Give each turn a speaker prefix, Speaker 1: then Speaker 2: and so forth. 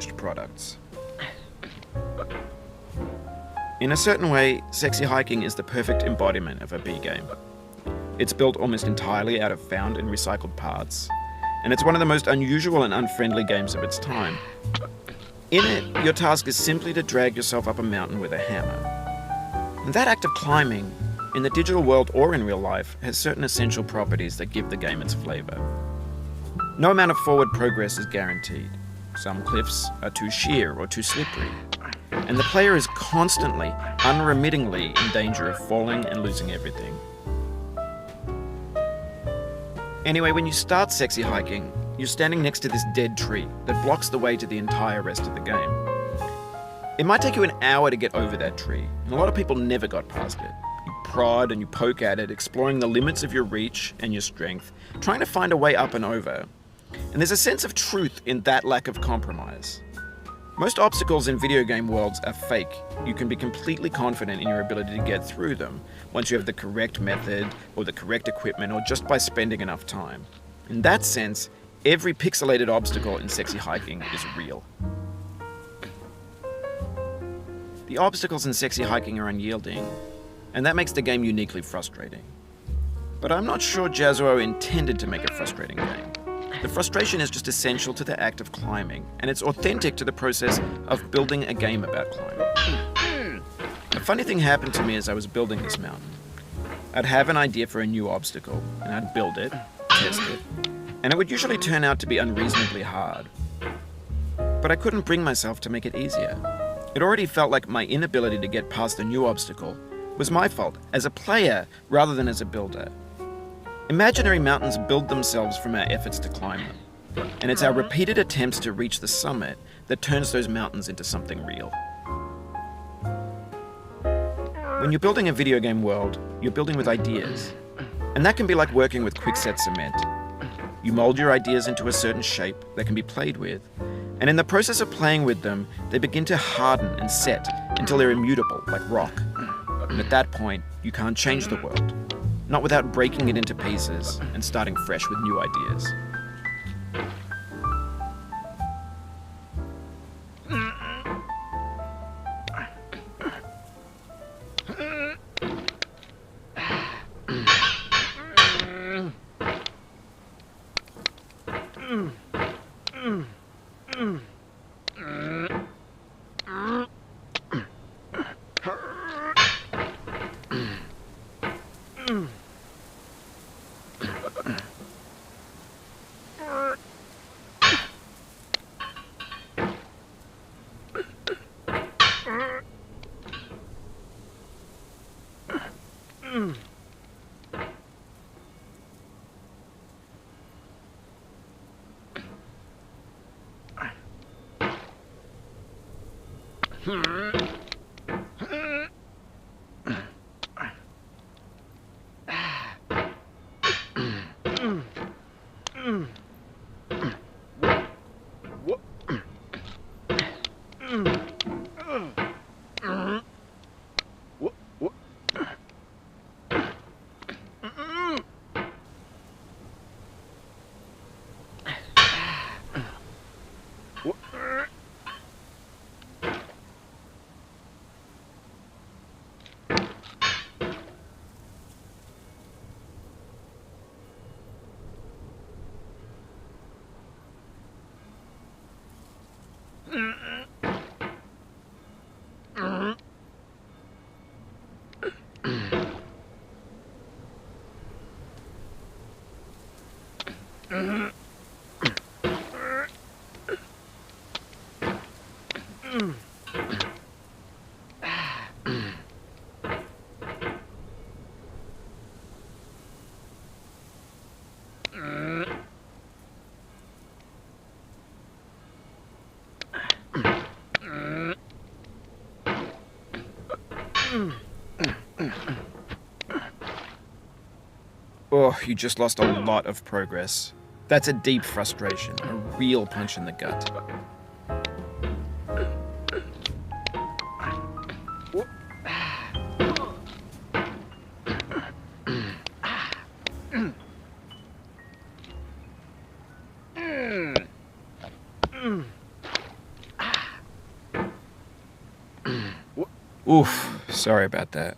Speaker 1: products. In a certain way, Sexy Hiking is the perfect embodiment of a B game. It's built almost entirely out of found and recycled parts, and it's one of the most unusual and unfriendly games of its time. In it, your task is simply to drag yourself up a mountain with a hammer. And that act of climbing, in the digital world or in real life, has certain essential properties that give the game its flavor. No amount of forward progress is guaranteed. Some cliffs are too sheer or too slippery, and the player is constantly, unremittingly in danger of falling and losing everything. Anyway, when you start Sexy Hiking, you're standing next to this dead tree that blocks the way to the entire rest of the game. It might take you an hour to get over that tree, and a lot of people never got past it. You prod and you poke at it, exploring the limits of your reach and your strength, trying to find a way up and over. And there's a sense of truth in that lack of compromise. Most obstacles in video game worlds are fake. You can be completely confident in your ability to get through them once you have the correct method or the correct equipment or just by spending enough time. In that sense, every pixelated obstacle in Sexy Hiking is real. The obstacles in Sexy Hiking are unyielding, and that makes the game uniquely frustrating. But I'm not sure Jazuo intended to make a frustrating game. The frustration is just essential to the act of climbing, and it's authentic to the process of building a game about climbing. A funny thing happened to me as I was building this mountain. I'd have an idea for a new obstacle, and I'd build it, test it, and it would usually turn out to be unreasonably hard. But I couldn't bring myself to make it easier. It already felt like my inability to get past a new obstacle was my fault as a player rather than as a builder. Imaginary mountains build themselves from our efforts to climb them, and it's our repeated attempts to reach the summit that turns those mountains into something real. When you're building a video game world, you're building with ideas, and that can be like working with quickset cement. You mold your ideas into a certain shape that can be played with, and in the process of playing with them, they begin to harden and set until they're immutable, like rock. And at that point, you can't change the world. Not without breaking it into pieces and starting fresh with new ideas. Oh, you just lost a lot of progress. That's a deep frustration, a real punch in the gut. Oof, sorry about that.